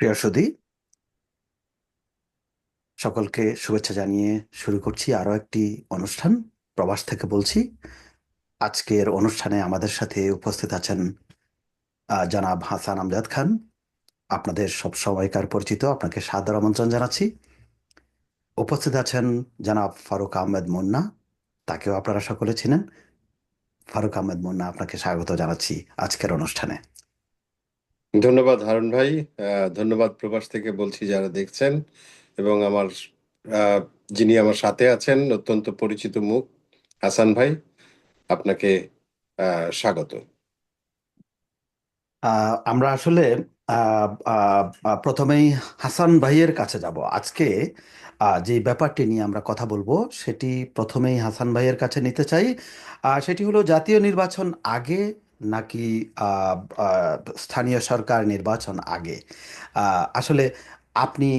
প্রিয় সুধী, সকলকে শুভেচ্ছা জানিয়ে শুরু করছি আরো একটি অনুষ্ঠান। প্রবাস থেকে বলছি। আজকের অনুষ্ঠানে আমাদের সাথে উপস্থিত আছেন জনাব হাসান আমজাদ খান। আপনাদের সব সময়কার পরিচিত, আপনাকে সাদর আমন্ত্রণ জানাচ্ছি। উপস্থিত আছেন জনাব ফারুক আহমেদ মুন্না, তাকেও আপনারা সকলে চিনেন। ফারুক আহমেদ মুন্না, আপনাকে স্বাগত জানাচ্ছি আজকের অনুষ্ঠানে। ধন্যবাদ হারুন ভাই। ধন্যবাদ প্রবাস থেকে বলছি যারা দেখছেন, এবং আহ, যিনি আমার সাথে আছেন অত্যন্ত পরিচিত মুখ হাসান ভাই, আপনাকে স্বাগত। আমরা আসলে আহ, আহ, প্রথমেই হাসান ভাইয়ের কাছে যাব আজকে। যে ব্যাপারটি নিয়ে আমরা কথা বলবো সেটি প্রথমেই হাসান ভাইয়ের কাছে নিতে চাই। সেটি হলো জাতীয় নির্বাচন আগে নাকি আহ, আহ, স্থানীয় সরকার নির্বাচন আগে। আসলে আপনি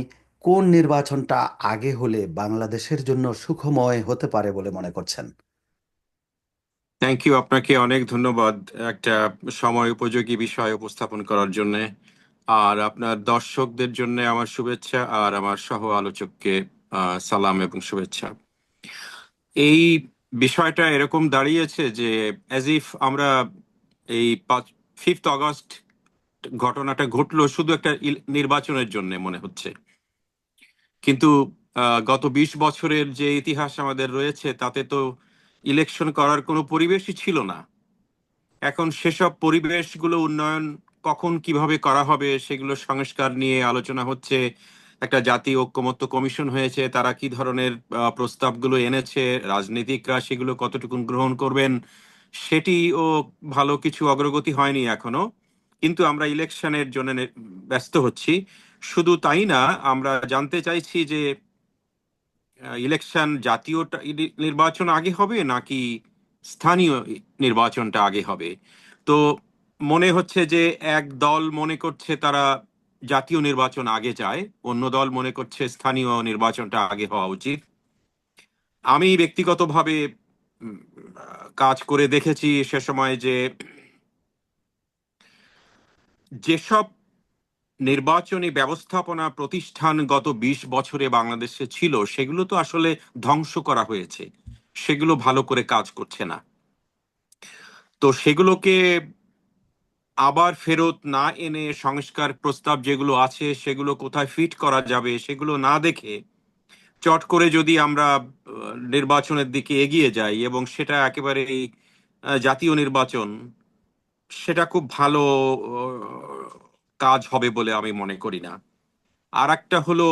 কোন নির্বাচনটা আগে হলে বাংলাদেশের জন্য সুখময় হতে পারে বলে মনে করছেন? থ্যাংক ইউ, আপনাকে অনেক ধন্যবাদ একটা সময় উপযোগী বিষয় উপস্থাপন করার জন্য। আর আপনার দর্শকদের জন্য আমার শুভেচ্ছা, আর আমার সহ আলোচককে সালাম এবং শুভেচ্ছা। এই বিষয়টা এরকম দাঁড়িয়েছে যে অ্যাজ ইফ আমরা এই 5 আগস্ট ঘটনাটা ঘটলো শুধু একটা নির্বাচনের জন্য মনে হচ্ছে, কিন্তু গত 20 বছরের যে ইতিহাস আমাদের রয়েছে তাতে তো ইলেকশন করার কোনো পরিবেশই ছিল না। এখন সেসব পরিবেশগুলো উন্নয়ন কখন কিভাবে করা হবে সেগুলো সংস্কার নিয়ে আলোচনা হচ্ছে। একটা জাতীয় ঐক্যমত্য কমিশন হয়েছে, তারা কি ধরনের প্রস্তাবগুলো এনেছে, রাজনীতিকরা সেগুলো কতটুকু গ্রহণ করবেন সেটিও ভালো কিছু অগ্রগতি হয়নি এখনো। কিন্তু আমরা ইলেকশনের জন্য ব্যস্ত হচ্ছি। শুধু তাই না, আমরা জানতে চাইছি যে ইলেকশন জাতীয় নির্বাচন আগে হবে নাকি স্থানীয় নির্বাচনটা আগে হবে। তো মনে হচ্ছে যে এক দল মনে করছে তারা জাতীয় নির্বাচন আগে চায়, অন্য দল মনে করছে স্থানীয় নির্বাচনটা আগে হওয়া উচিত। আমি ব্যক্তিগতভাবে কাজ করে দেখেছি সে সময় যে যেসব নির্বাচনী ব্যবস্থাপনা প্রতিষ্ঠান গত 20 বছরে বাংলাদেশে ছিল সেগুলো তো আসলে ধ্বংস করা হয়েছে, সেগুলো ভালো করে কাজ করছে না। তো সেগুলোকে আবার ফেরত না এনে সংস্কার প্রস্তাব যেগুলো আছে সেগুলো কোথায় ফিট করা যাবে সেগুলো না দেখে চট করে যদি আমরা নির্বাচনের দিকে এগিয়ে যাই এবং সেটা একেবারে জাতীয় নির্বাচন, সেটা খুব ভালো কাজ হবে বলে আমি মনে করি না। আর একটা হলো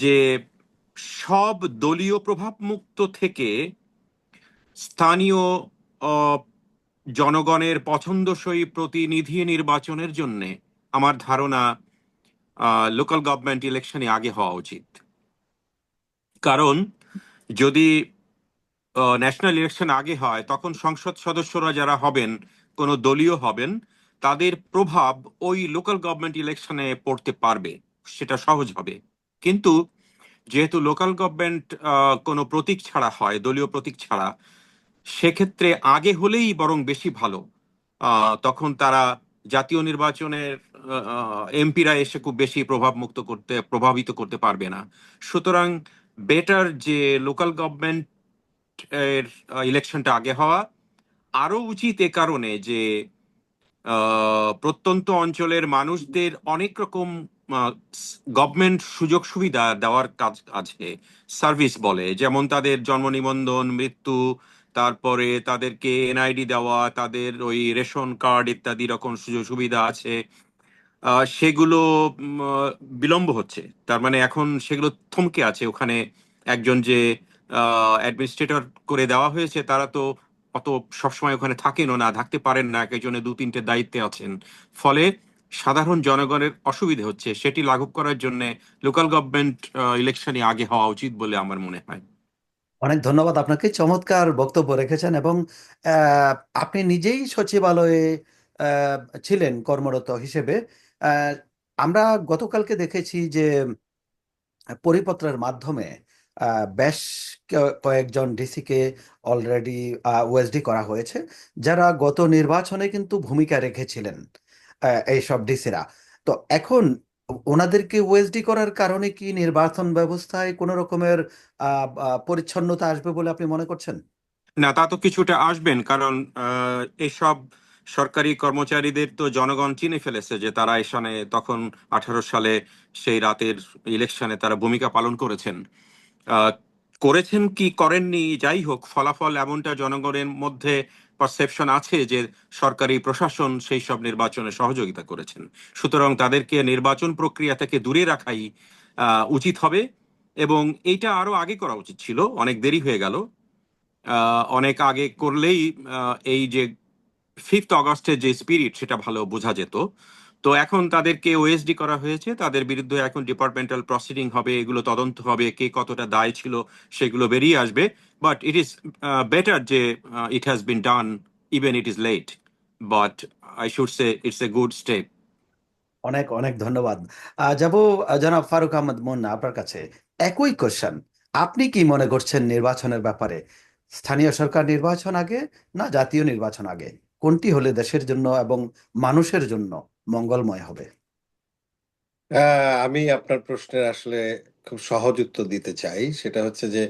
যে সব দলীয় প্রভাব মুক্ত থেকে স্থানীয় আহ, জনগণের পছন্দসই প্রতিনিধি নির্বাচনের জন্য আমার ধারণা লোকাল গভর্নমেন্ট ইলেকশনে আগে হওয়া উচিত। কারণ যদি ন্যাশনাল ইলেকশন আগে হয় তখন সংসদ সদস্যরা যারা হবেন, কোনো দলীয় হবেন, তাদের প্রভাব ওই লোকাল গভর্নমেন্ট ইলেকশনে পড়তে পারবে, সেটা সহজ হবে। কিন্তু যেহেতু লোকাল গভর্নমেন্ট কোনো প্রতীক ছাড়া হয়, দলীয় প্রতীক ছাড়া, সেক্ষেত্রে আগে হলেই বরং বেশি ভালো। তখন তারা জাতীয় নির্বাচনের এমপিরা এসে খুব বেশি প্রভাবিত করতে পারবে না। সুতরাং বেটার যে লোকাল গভর্নমেন্ট এর ইলেকশনটা আগে হওয়া। আরো উচিত এ কারণে যে প্রত্যন্ত অঞ্চলের মানুষদের অনেক রকম গভর্নমেন্ট সুযোগ সুবিধা দেওয়ার কাজ আছে। সার্ভিস বলে, যেমন তাদের জন্ম নিবন্ধন, মৃত্যু, তারপরে তাদেরকে এনআইডি দেওয়া, তাদের ওই রেশন কার্ড ইত্যাদি রকম সুযোগ সুবিধা আছে। সেগুলো বিলম্ব হচ্ছে, তার মানে এখন সেগুলো থমকে আছে ওখানে। একজন যে অ্যাডমিনিস্ট্রেটর করে দেওয়া হয়েছে তারা তো অত সবসময় ওখানে থাকেনও না, থাকতে পারেন না, একজনে 2-3টে দায়িত্বে আছেন। ফলে সাধারণ জনগণের অসুবিধা হচ্ছে, সেটি লাঘব করার জন্য লোকাল গভর্নমেন্ট ইলেকশনই আগে হওয়া উচিত বলে আমার মনে হয়। অনেক ধন্যবাদ আপনাকে, চমৎকার বক্তব্য রেখেছেন। এবং আহ, আপনি নিজেই সচিবালয়ে আহ, ছিলেন কর্মরত হিসেবে। আহ, আমরা গতকালকে দেখেছি যে পরিপত্রের মাধ্যমে বেশ কয়েকজন ডিসিকে অলরেডি ওএসডি করা হয়েছে, যারা গত নির্বাচনে কিন্তু ভূমিকা রেখেছিলেন। এইসব ডিসিরা তো এখন ওনাদেরকে ওএসডি করার কারণে কি নির্বাচন ব্যবস্থায় কোনো রকমের পরিচ্ছন্নতা আসবে বলে আপনি মনে করছেন? না, তা তো কিছুটা আসবেন, কারণ এসব সরকারি কর্মচারীদের তো জনগণ চিনে ফেলেছে যে তারা এখানে তখন 18 সালে সেই রাতের ইলেকশনে তারা ভূমিকা পালন করেছেন। আহ, করেছেন কি করেননি যাই হোক, ফলাফল এমনটা জনগণের মধ্যে পারসেপশন আছে যে সরকারি প্রশাসন সেই সব নির্বাচনে সহযোগিতা করেছেন। সুতরাং তাদেরকে নির্বাচন প্রক্রিয়া থেকে দূরে রাখাই উচিত হবে। এবং এইটা আরো আগে করা উচিত ছিল, অনেক দেরি হয়ে গেল। অনেক আগে করলেই এই যে 5 আগস্টের যে স্পিরিট সেটা ভালো বোঝা যেত। তো এখন তাদেরকে ওএসডি করা হয়েছে, তাদের বিরুদ্ধে এখন ডিপার্টমেন্টাল প্রসিডিং হবে, এগুলো তদন্ত হবে, কে কতটা দায় ছিল সেগুলো বেরিয়ে আসবে। বাট ইট ইজ বেটার যে it has been done, even it is late, but I should say it's a good step. অনেক অনেক ধন্যবাদ। যাব জনাব ফারুক আহমদ মুন্না আপনার কাছে। একই কোশ্চেন, আপনি কি মনে করছেন নির্বাচনের ব্যাপারে? স্থানীয় সরকার নির্বাচন আগে না জাতীয় নির্বাচন আগে? কোনটি হলে দেশের জন্য এবং মানুষের জন্য মঙ্গলময় হবে? আমি আপনার প্রশ্নের আসলে খুব সহজ উত্তর দিতে চাই। সেটা হচ্ছে যে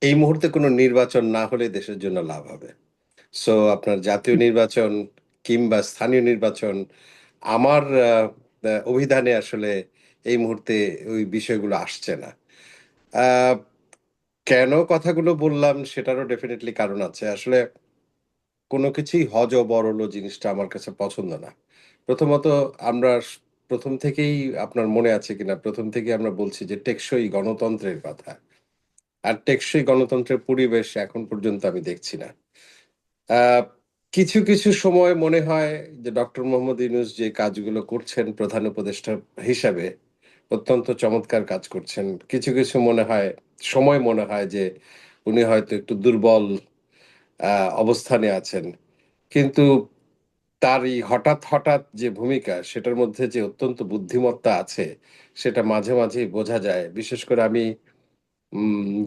এই মুহূর্তে কোনো নির্বাচন না হলে দেশের জন্য লাভ হবে। সো আপনার জাতীয় নির্বাচন কিংবা স্থানীয় নির্বাচন আমার অভিধানে আসলে এই মুহূর্তে ওই বিষয়গুলো আসছে না। আহ, কেন কথাগুলো বললাম সেটারও ডেফিনেটলি কারণ আছে। আসলে কোনো কিছুই হযবরল জিনিসটা আমার কাছে পছন্দ না। প্রথমত আমরা প্রথম থেকেই, আপনার মনে আছে কিনা, প্রথম থেকেই আমরা বলছি যে টেকসই গণতন্ত্রের কথা। আর টেকসই গণতন্ত্রের পরিবেশ এখন পর্যন্ত আমি দেখছি না। আহ, কিছু কিছু সময় মনে হয় যে ডক্টর মোহাম্মদ ইউনূস যে কাজগুলো করছেন প্রধান উপদেষ্টা হিসাবে অত্যন্ত চমৎকার কাজ করছেন। কিছু কিছু মনে হয় যে উনি হয়তো একটু দুর্বল অবস্থানে আছেন। কিন্তু তার এই হঠাৎ হঠাৎ যে ভূমিকা, সেটার মধ্যে যে অত্যন্ত বুদ্ধিমত্তা আছে সেটা মাঝে মাঝেই বোঝা যায়। বিশেষ করে আমি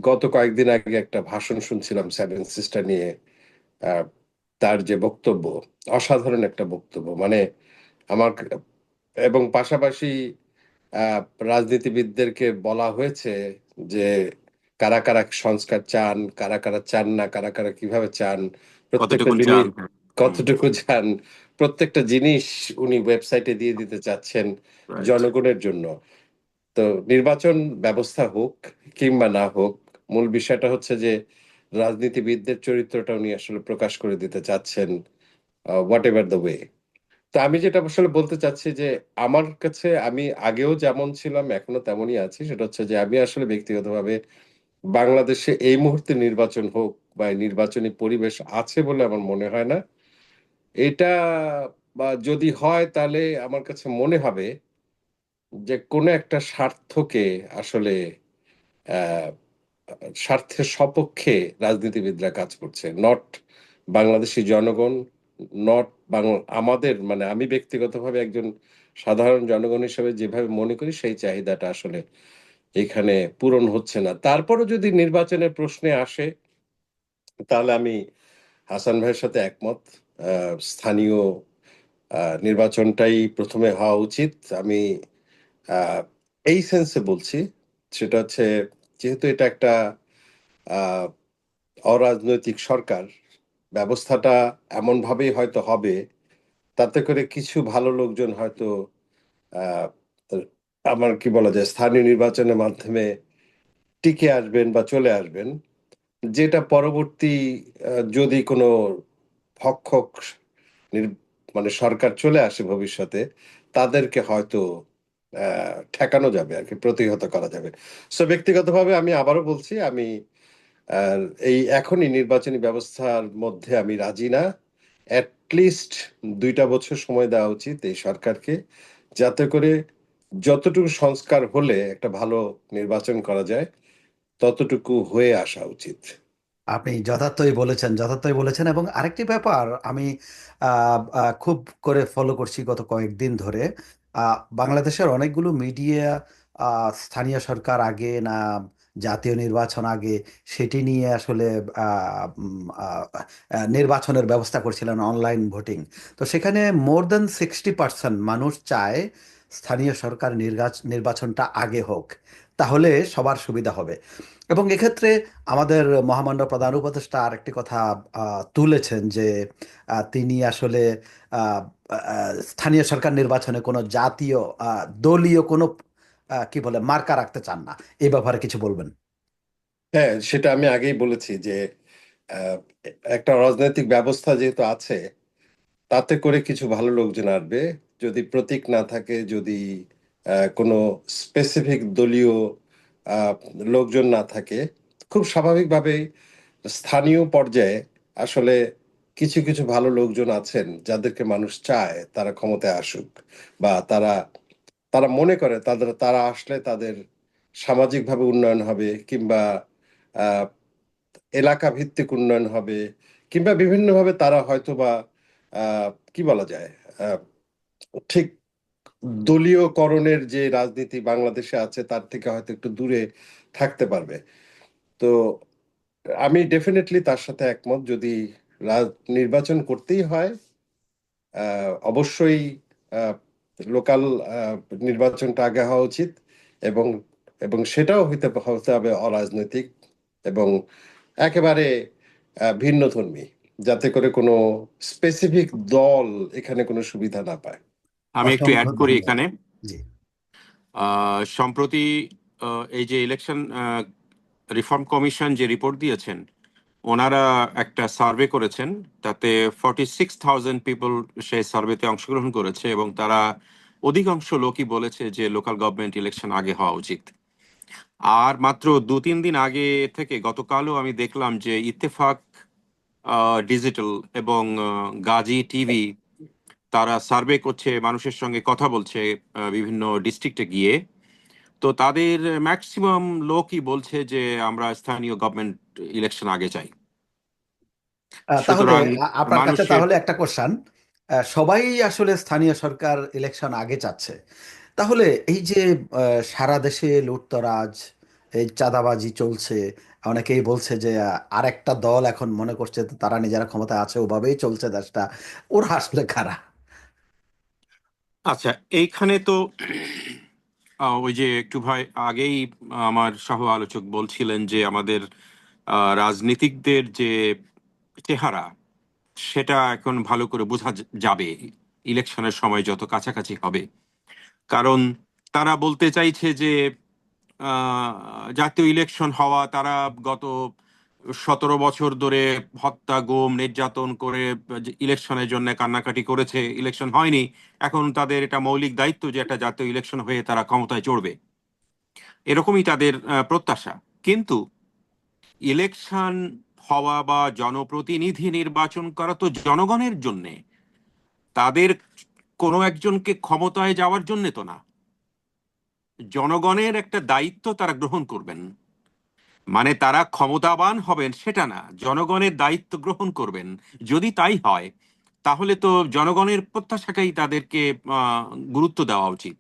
গত কয়েকদিন আগে একটা ভাষণ শুনছিলাম সেভেন সিস্টার নিয়ে। আহ, তার যে বক্তব্য, অসাধারণ একটা বক্তব্য। মানে আমার এবং পাশাপাশি আহ, রাজনীতিবিদদেরকে বলা হয়েছে যে কারা কারা সংস্কার চান, কারা কারা চান না, কারা কারা কিভাবে চান, প্রত্যেকটা কতটুকুন জিনিস চান? হুম। কতটুকু চান, প্রত্যেকটা জিনিস উনি ওয়েবসাইটে দিয়ে দিতে চাচ্ছেন রাইট। জনগণের জন্য। তো নির্বাচন ব্যবস্থা হোক কিংবা না হোক, মূল বিষয়টা হচ্ছে যে রাজনীতিবিদদের চরিত্রটা উনি আসলে প্রকাশ করে দিতে চাচ্ছেন, হোয়াট এভার দ্য ওয়ে। তো আমি যেটা আসলে বলতে চাচ্ছি যে আমার কাছে, আমি আগেও যেমন ছিলাম এখনো তেমনই আছি। সেটা হচ্ছে যে আমি আসলে ব্যক্তিগতভাবে বাংলাদেশে এই মুহূর্তে নির্বাচন হোক বা নির্বাচনী পরিবেশ আছে বলে আমার মনে হয় না। এটা বা যদি হয় তাহলে আমার কাছে মনে হবে যে কোনো একটা স্বার্থকে আসলে আহ, স্বার্থের সপক্ষে রাজনীতিবিদরা কাজ করছে, নট বাংলাদেশি জনগণ, নট আমাদের, মানে আমি ব্যক্তিগতভাবে একজন সাধারণ জনগণ হিসেবে যেভাবে মনে করি সেই চাহিদাটা আসলে এখানে পূরণ হচ্ছে না। তারপরও যদি নির্বাচনের প্রশ্নে আসে তাহলে আমি হাসান ভাইয়ের সাথে একমত। স্থানীয় নির্বাচনটাই প্রথমে হওয়া উচিত। আমি আহ, এই সেন্সে বলছি, সেটা হচ্ছে যেহেতু এটা একটা আহ, অরাজনৈতিক সরকার, ব্যবস্থাটা এমন ভাবেই হয়তো হবে তাতে করে কিছু ভালো লোকজন হয়তো আহ, আমার কি বলা যায়, স্থানীয় নির্বাচনের মাধ্যমে টিকে আসবেন বা চলে আসবেন, যেটা পরবর্তী যদি কোনো ভক্ষক নির- মানে সরকার চলে আসে ভবিষ্যতে, তাদেরকে হয়তো ঠেকানো যাবে আর কি, প্রতিহত করা যাবে। সো ব্যক্তিগতভাবে আমি আবারও বলছি, আমি আর এই এখনই নির্বাচনী ব্যবস্থার মধ্যে আমি রাজি না। অ্যাটলিস্ট 2টা বছর সময় দেওয়া উচিত এই সরকারকে, যাতে করে যতটুকু সংস্কার হলে একটা ভালো নির্বাচন করা যায় ততটুকু হয়ে আসা উচিত। আপনি যথার্থই বলেছেন, যথার্থই বলেছেন। এবং আরেকটি ব্যাপার আমি খুব করে ফলো করছি গত কয়েকদিন ধরে। বাংলাদেশের অনেকগুলো মিডিয়া স্থানীয় সরকার আগে না জাতীয় নির্বাচন আগে সেটি নিয়ে আসলে নির্বাচনের ব্যবস্থা করছিলেন, অনলাইন ভোটিং। তো সেখানে মোর দ্যান 60% মানুষ চায় স্থানীয় সরকার নির্বাচনটা আগে হোক, তাহলে সবার সুবিধা হবে। এবং এক্ষেত্রে আমাদের মহামান্য প্রধান উপদেষ্টা আরেকটি কথা তুলেছেন যে তিনি আসলে আহ, স্থানীয় সরকার নির্বাচনে কোনো জাতীয় দলীয় কোনো কি বলে মার্কা রাখতে চান না। এই ব্যাপারে কিছু বলবেন? হ্যাঁ, সেটা আমি আগেই বলেছি যে আহ, একটা রাজনৈতিক ব্যবস্থা যেহেতু আছে, তাতে করে কিছু ভালো লোকজন আসবে। যদি প্রতীক না থাকে, যদি কোনো স্পেসিফিক দলীয় আহ, লোকজন না থাকে, খুব স্বাভাবিকভাবেই স্থানীয় পর্যায়ে আসলে কিছু কিছু ভালো লোকজন আছেন যাদেরকে মানুষ চায় তারা ক্ষমতায় আসুক, বা তারা তারা মনে করে তারা আসলে তাদের সামাজিকভাবে উন্নয়ন হবে, কিংবা আহ, এলাকা ভিত্তিক উন্নয়ন হবে, কিংবা বিভিন্নভাবে তারা হয়তোবা কি বলা যায়, আহ, ঠিক দলীয়করণের যে রাজনীতি বাংলাদেশে আছে তার থেকে হয়তো একটু দূরে থাকতে পারবে। তো আমি ডেফিনেটলি তার সাথে একমত। যদি নির্বাচন করতেই হয়, অবশ্যই লোকাল নির্বাচনটা আগে হওয়া উচিত, এবং এবং সেটাও হতে হতে হবে অরাজনৈতিক এবং একেবারে ভিন্নধর্মী, যাতে করে কোনো স্পেসিফিক দল এখানে কোনো সুবিধা না পায়। আমি একটু অসংখ্য অ্যাড করি ধন্যবাদ। এখানে। জি। সম্প্রতি এই যে ইলেকশন রিফর্ম কমিশন যে রিপোর্ট দিয়েছেন, ওনারা একটা সার্ভে করেছেন, তাতে 46,000 পিপল সেই সার্ভেতে অংশগ্রহণ করেছে, এবং তারা অধিকাংশ লোকই বলেছে যে লোকাল গভর্নমেন্ট ইলেকশন আগে হওয়া উচিত। আর মাত্র 2-3 দিন আগে থেকে গতকালও আমি দেখলাম যে ইত্তেফাক ডিজিটাল এবং গাজী টিভি তারা সার্ভে করছে, মানুষের সঙ্গে কথা বলছে বিভিন্ন ডিস্ট্রিক্টে গিয়ে। তো তাদের ম্যাক্সিমাম লোকই বলছে যে আমরা স্থানীয় গভর্নমেন্ট ইলেকশন আগে চাই। তাহলে সুতরাং আপনার কাছে মানুষের, তাহলে একটা কোশ্চেন, সবাই আসলে স্থানীয় সরকার ইলেকশন আগে চাচ্ছে, তাহলে এই যে সারা দেশে লুটতরাজ, এই চাঁদাবাজি চলছে, অনেকেই বলছে যে আরেকটা দল এখন মনে করছে যে তারা নিজেরা ক্ষমতায় আছে, ওভাবেই চলছে দেশটা, ওরা আসলে কারা? আচ্ছা এইখানে তো ওই যে একটু ভাই আগেই আমার সহ আলোচক বলছিলেন যে আমাদের রাজনীতিকদের যে চেহারা, সেটা এখন ভালো করে বোঝা যাবে ইলেকশনের সময় যত কাছাকাছি হবে। কারণ তারা বলতে চাইছে যে জাতীয় ইলেকশন হওয়া, তারা গত 17 বছর ধরে হত্যা, গুম, নির্যাতন করে ইলেকশনের জন্য কান্নাকাটি করেছে, ইলেকশন হয়নি। এখন তাদের এটা মৌলিক দায়িত্ব যে একটা জাতীয় ইলেকশন হয়ে তারা ক্ষমতায় চড়বে, এরকমই তাদের প্রত্যাশা। কিন্তু ইলেকশন হওয়া বা জনপ্রতিনিধি নির্বাচন করা তো জনগণের জন্যে, তাদের কোনো একজনকে ক্ষমতায় যাওয়ার জন্য তো না। জনগণের একটা দায়িত্ব তারা গ্রহণ করবেন, মানে তারা ক্ষমতাবান হবেন সেটা না, জনগণের দায়িত্ব গ্রহণ করবেন। যদি তাই হয়, তাহলে তো জনগণের প্রত্যাশাকেই তাদেরকে গুরুত্ব দেওয়া উচিত।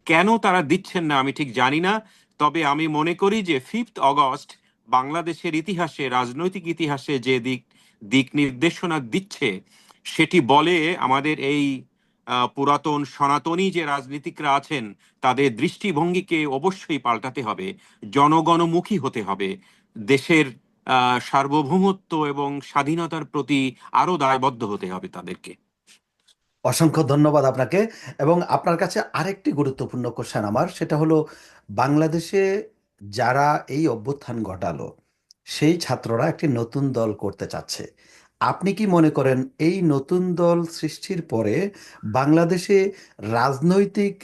কেন তারা দিচ্ছেন না আমি ঠিক জানি না। তবে আমি মনে করি যে 5th অগস্ট বাংলাদেশের ইতিহাসে, রাজনৈতিক ইতিহাসে যে দিক দিক নির্দেশনা দিচ্ছে, সেটি বলে আমাদের এই পুরাতন সনাতনী যে রাজনীতিকরা আছেন, তাদের দৃষ্টিভঙ্গিকে অবশ্যই পাল্টাতে হবে, জনগণমুখী হতে হবে, দেশের সার্বভৌমত্ব এবং স্বাধীনতার প্রতি আরো দায়বদ্ধ হতে হবে তাদেরকে। অসংখ্য ধন্যবাদ আপনাকে। এবং আপনার কাছে আরেকটি গুরুত্বপূর্ণ কোশ্চেন আমার, সেটা হলো বাংলাদেশে যারা এই অভ্যুত্থান ঘটালো, সেই ছাত্ররা একটি নতুন দল করতে চাচ্ছে। আপনি কি মনে করেন এই নতুন দল সৃষ্টির পরে বাংলাদেশে রাজনৈতিক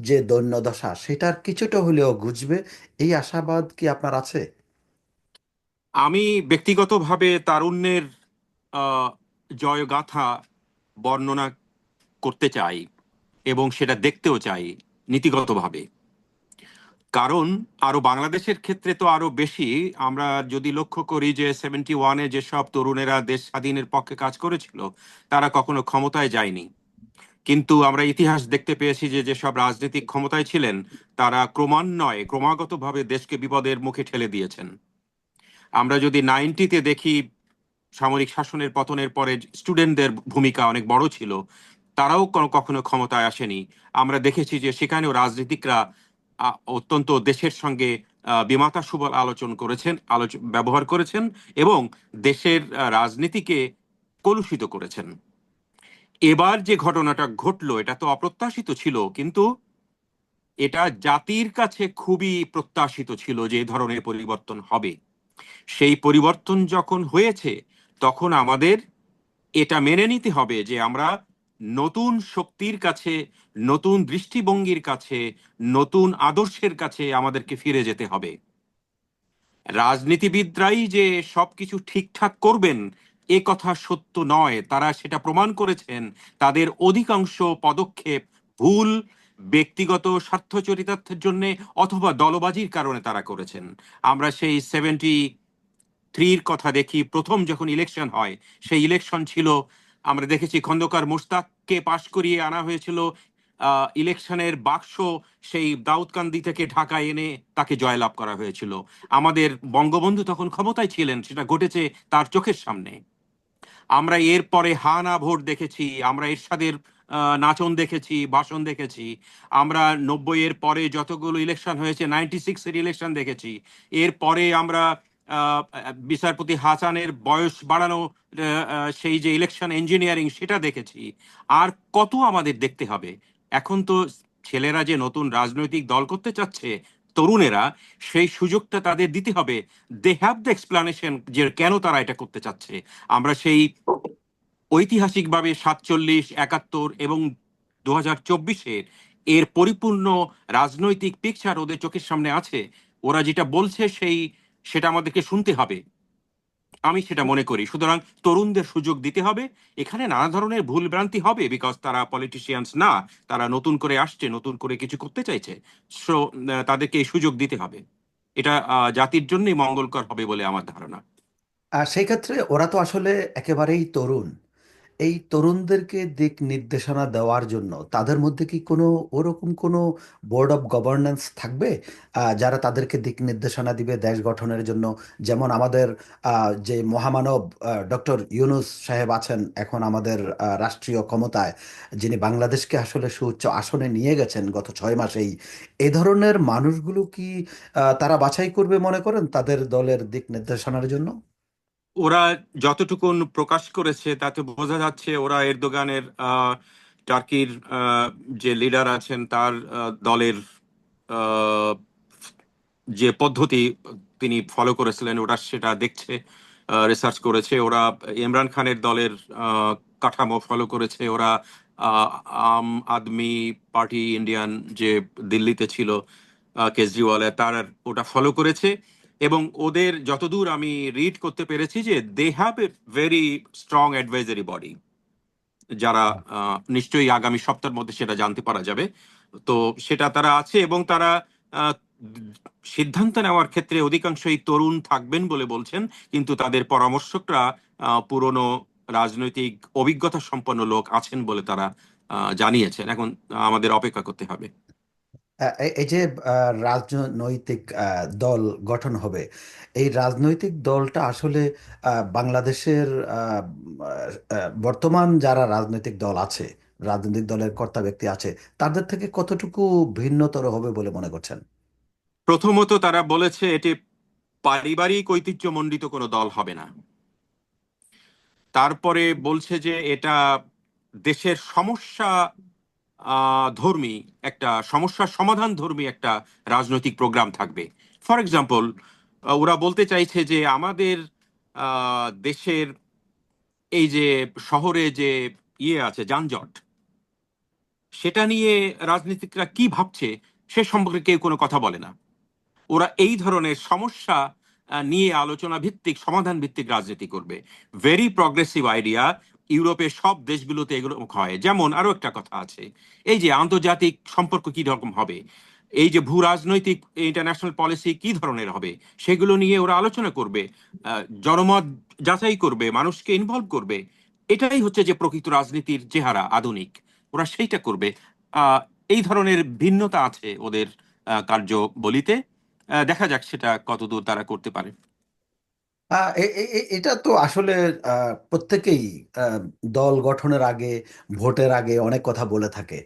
যে দৈন্যদশা সেটার কিছুটা হলেও ঘুচবে? এই আশাবাদ কি আপনার আছে? আমি ব্যক্তিগতভাবে তারুণ্যের আহ, জয়গাথা বর্ণনা করতে চাই, এবং সেটা দেখতেও চাই নীতিগতভাবে। কারণ আরো বাংলাদেশের ক্ষেত্রে তো আরো বেশি। আমরা যদি লক্ষ্য করি যে 71-এ যেসব তরুণেরা দেশ স্বাধীনের পক্ষে কাজ করেছিল, তারা কখনো ক্ষমতায় যায়নি। কিন্তু আমরা ইতিহাস দেখতে পেয়েছি যে যেসব রাজনৈতিক ক্ষমতায় ছিলেন, তারা ক্রমাগতভাবে দেশকে বিপদের মুখে ঠেলে দিয়েছেন। আমরা যদি 90-তে দেখি, সামরিক শাসনের পতনের পরে স্টুডেন্টদের ভূমিকা অনেক বড় ছিল। তারাও কখনো ক্ষমতায় আসেনি। আমরা দেখেছি যে সেখানেও রাজনীতিকরা অত্যন্ত দেশের সঙ্গে বিমাতা সুবল আলোচনা করেছেন, ব্যবহার করেছেন এবং দেশের রাজনীতিকে কলুষিত করেছেন। এবার যে ঘটনাটা ঘটলো এটা তো অপ্রত্যাশিত ছিল, কিন্তু এটা জাতির কাছে খুবই প্রত্যাশিত ছিল যে এই ধরনের পরিবর্তন হবে। সেই পরিবর্তন যখন হয়েছে তখন আমাদের এটা মেনে নিতে হবে যে আমরা নতুন শক্তির কাছে, নতুন দৃষ্টিভঙ্গির কাছে, নতুন আদর্শের কাছে আমাদেরকে ফিরে যেতে হবে। রাজনীতিবিদরাই যে সবকিছু ঠিকঠাক করবেন এ কথা সত্য নয়, তারা সেটা প্রমাণ করেছেন। তাদের অধিকাংশ পদক্ষেপ ভুল, ব্যক্তিগত স্বার্থ চরিতার্থের জন্য অথবা দলবাজির কারণে তারা করেছেন। আমরা সেই 73-র কথা দেখি, প্রথম যখন ইলেকশন হয়, সেই ইলেকশন ছিল, আমরা দেখেছি খন্দকার মোশতাককে পাশ করিয়ে আনা হয়েছিল ইলেকশনের বাক্স সেই দাউদকান্দি থেকে ঢাকায় এনে তাকে জয়লাভ করা হয়েছিল। আমাদের বঙ্গবন্ধু তখন ক্ষমতায় ছিলেন, সেটা ঘটেছে তার চোখের সামনে। আমরা এর পরে হা না ভোট দেখেছি, আমরা এরশাদের নাচন দেখেছি, ভাষণ দেখেছি। আমরা 90-এর পরে যতগুলো ইলেকশন হয়েছে, 96-এর ইলেকশন দেখেছি। এর পরে আমরা বিচারপতি হাসানের বয়স বাড়ানো সেই যে ইলেকশন ইঞ্জিনিয়ারিং সেটা দেখেছি। আর কত আমাদের দেখতে হবে? এখন তো ছেলেরা যে নতুন রাজনৈতিক দল করতে চাচ্ছে, তরুণেরা, সেই সুযোগটা তাদের দিতে হবে। দে হ্যাভ দ্য এক্সপ্লানেশন যে কেন তারা এটা করতে চাচ্ছে। আমরা সেই ঐতিহাসিকভাবে 47, 71 এবং 2024-এর এর পরিপূর্ণ রাজনৈতিক পিকচার ওদের চোখের সামনে আছে। ওরা যেটা বলছে সেটা আমাদেরকে শুনতে হবে, আমি সেটা মনে করি। সুতরাং তরুণদের সুযোগ দিতে হবে। এখানে নানা ধরনের ভুল ভ্রান্তি হবে, বিকজ তারা পলিটিশিয়ানস না, তারা নতুন করে আসছে, নতুন করে কিছু করতে চাইছে। সো তাদেরকে এই সুযোগ দিতে হবে। এটা জাতির জন্যই মঙ্গলকর হবে বলে আমার ধারণা। আর সেই ক্ষেত্রে ওরা তো আসলে একেবারেই তরুণ। এই তরুণদেরকে দিক নির্দেশনা দেওয়ার জন্য তাদের মধ্যে কি কোনো ওরকম কোনো বোর্ড অফ গভর্নেন্স থাকবে, যারা তাদেরকে দিক নির্দেশনা দিবে দেশ গঠনের জন্য? যেমন আমাদের যে মহামানব ডক্টর ইউনূস সাহেব আছেন এখন আমাদের রাষ্ট্রীয় ক্ষমতায়, যিনি বাংলাদেশকে আসলে সুউচ্চ আসনে নিয়ে গেছেন গত 6 মাসেই। এই ধরনের মানুষগুলো কি তারা বাছাই করবে মনে করেন তাদের দলের দিক নির্দেশনার জন্য? ওরা যতটুকুন প্রকাশ করেছে তাতে বোঝা যাচ্ছে ওরা এরদোগানের টার্কির যে লিডার আছেন তার দলের আহ, যে পদ্ধতি তিনি ফলো করেছিলেন ওরা সেটা দেখছে, রিসার্চ করেছে। ওরা ইমরান খানের দলের কাঠামো ফলো করেছে। ওরা আহ, আম আদমি পার্টি ইন্ডিয়ান যে দিল্লিতে ছিল কেজরিওয়ালের, তার ওটা ফলো করেছে। এবং ওদের যতদূর আমি রিড করতে পেরেছি যে they have a very strong advisory body, যারা নিশ্চয়ই আগামী সপ্তাহের মধ্যে সেটা জানতে পারা যাবে। তো সেটা তারা আছে এবং তারা আহ, সিদ্ধান্ত নেওয়ার ক্ষেত্রে অধিকাংশই তরুণ থাকবেন বলে বলছেন, কিন্তু তাদের পরামর্শকরা পুরনো রাজনৈতিক অভিজ্ঞতা সম্পন্ন লোক আছেন বলে তারা জানিয়েছেন। এখন আমাদের অপেক্ষা করতে হবে। এই যে রাজনৈতিক দল গঠন হবে, এই রাজনৈতিক দলটা আসলে বাংলাদেশের বর্তমান যারা রাজনৈতিক দল আছে, রাজনৈতিক দলের কর্তা ব্যক্তি আছে, তাদের থেকে কতটুকু ভিন্নতর হবে বলে মনে করছেন? প্রথমত তারা বলেছে এটি পারিবারিক ঐতিহ্যমণ্ডিত কোনো দল হবে না। তারপরে বলছে যে এটা দেশের সমস্যা ধর্মী একটা সমস্যার সমাধান ধর্মী একটা রাজনৈতিক প্রোগ্রাম থাকবে। ফর এক্সাম্পল, ওরা বলতে চাইছে যে আমাদের দেশের এই যে শহরে যে আছে যানজট, সেটা নিয়ে রাজনীতিকরা কি ভাবছে সে সম্পর্কে কেউ কোনো কথা বলে না। ওরা এই ধরনের সমস্যা নিয়ে আলোচনা ভিত্তিক, সমাধান ভিত্তিক রাজনীতি করবে। Very progressive idea. ইউরোপের সব দেশগুলোতে এগুলো হয়। যেমন আরো একটা কথা আছে, এই যে আন্তর্জাতিক সম্পর্ক কি রকম হবে, এই যে ভূ রাজনৈতিক ইন্টারন্যাশনাল পলিসি কি ধরনের হবে, সেগুলো নিয়ে ওরা আলোচনা করবে, জনমত যাচাই করবে, মানুষকে ইনভলভ করবে। এটাই হচ্ছে যে প্রকৃত রাজনীতির চেহারা আধুনিক। ওরা সেইটা করবে। এই ধরনের ভিন্নতা আছে ওদের কার্যবলিতে। দেখা যাক সেটা কতদূর তারা করতে পারে। এটা তো আসলে প্রত্যেকেই আহ, দল গঠনের আগে, ভোটের আগে অনেক কথা বলে থাকে।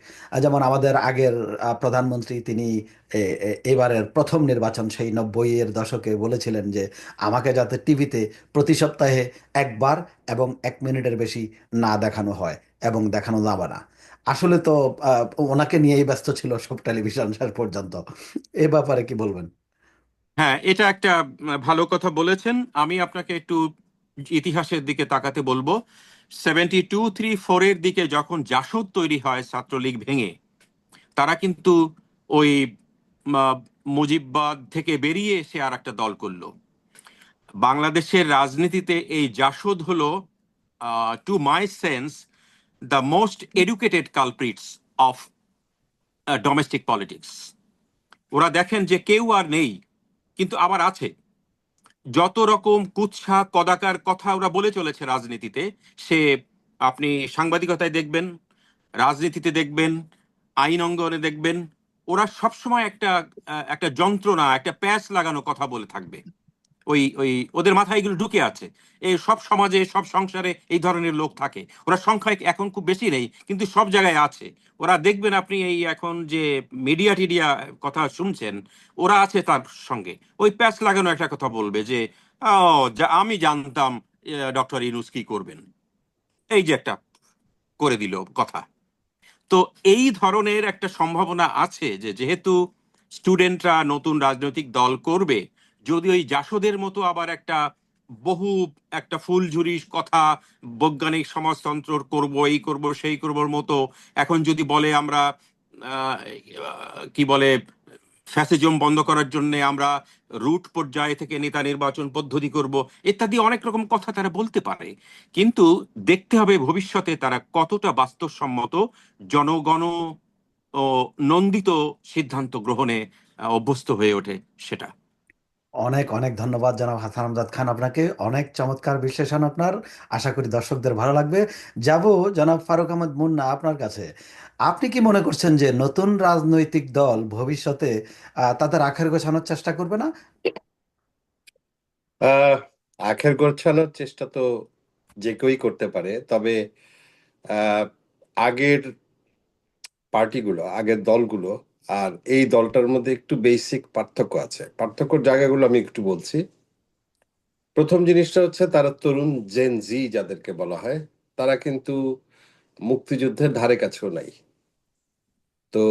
যেমন আমাদের আগের প্রধানমন্ত্রী, তিনি এবারের প্রথম নির্বাচন সেই 90-এর দশকে বলেছিলেন যে আমাকে যাতে টিভিতে প্রতি সপ্তাহে একবার এবং 1 মিনিটের বেশি না দেখানো হয় এবং দেখানো যাবে না। আসলে তো আহ, ওনাকে নিয়েই ব্যস্ত ছিল সব টেলিভিশন শেষ পর্যন্ত। এ ব্যাপারে কি বলবেন? হ্যাঁ, এটা একটা ভালো কথা বলেছেন। আমি আপনাকে একটু ইতিহাসের দিকে তাকাতে বলবো। 72-3-4-এর দিকে যখন জাসদ তৈরি হয় ছাত্রলীগ ভেঙে, তারা কিন্তু ওই আহ, মুজিববাদ থেকে বেরিয়ে এসে আর একটা দল করলো। বাংলাদেশের রাজনীতিতে এই জাসদ হলো, to my sense, the most educated culprits of domestic politics. ওরা দেখেন যে কেউ আর নেই, কিন্তু আবার আছে। যত রকম কুৎসা কদাকার কথা ওরা বলে চলেছে রাজনীতিতে, সে আপনি সাংবাদিকতায় দেখবেন, রাজনীতিতে দেখবেন, আইন অঙ্গনে দেখবেন, ওরা সবসময় একটা যন্ত্রণা, একটা প্যাচ লাগানো কথা বলে থাকবে। ওই ওই ওদের মাথায় এগুলো ঢুকে আছে। এই সব সমাজে, সব সংসারে এই ধরনের লোক থাকে। ওরা সংখ্যায় এখন খুব বেশি নেই, কিন্তু সব জায়গায় আছে। ওরা দেখবেন, আপনি এই এখন যে মিডিয়া টিডিয়া কথা শুনছেন, ওরা আছে তার সঙ্গে। ওই প্যাচ লাগানো একটা কথা বলবে যে, ও, যা আমি জানতাম ডক্টর ইউনূস কি করবেন, এই যে একটা করে দিল কথা। তো এই ধরনের একটা সম্ভাবনা আছে যে, যেহেতু স্টুডেন্টরা নতুন রাজনৈতিক দল করবে, যদি ওই জাসদের মতো আবার বহু একটা ফুলঝুরি কথা, বৈজ্ঞানিক সমাজতন্ত্র করব, এই করব সেই করবর মতো, এখন যদি বলে আমরা কি বলে ফ্যাসিজম বন্ধ করার জন্য আমরা রুট পর্যায়ে থেকে নেতা নির্বাচন পদ্ধতি করব, ইত্যাদি অনেক রকম কথা তারা বলতে পারে। কিন্তু দেখতে হবে ভবিষ্যতে তারা কতটা বাস্তবসম্মত, জনগণ ও নন্দিত সিদ্ধান্ত গ্রহণে অভ্যস্ত হয়ে ওঠে সেটা। অনেক অনেক ধন্যবাদ জনাব হাসান আমজাদ খান, আপনাকে অনেক চমৎকার বিশ্লেষণ আপনার। আশা করি দর্শকদের ভালো লাগবে। যাব জনাব ফারুক আহমদ মুন্না আপনার কাছে। আপনি কি মনে করছেন যে নতুন রাজনৈতিক দল ভবিষ্যতে তাদের আখের গোছানোর চেষ্টা করবে না? আহ আখের গোছানোর চেষ্টা তো যে কেউই করতে পারে, তবে আহ আগের পার্টিগুলো, আগের দলগুলো আর এই দলটার মধ্যে একটু বেসিক পার্থক্য আছে। পার্থক্যর জায়গাগুলো আমি একটু বলছি। প্রথম জিনিসটা হচ্ছে, তারা তরুণ জেন জি যাদেরকে বলা হয়, তারা কিন্তু মুক্তিযুদ্ধের ধারে কাছেও নাই। তো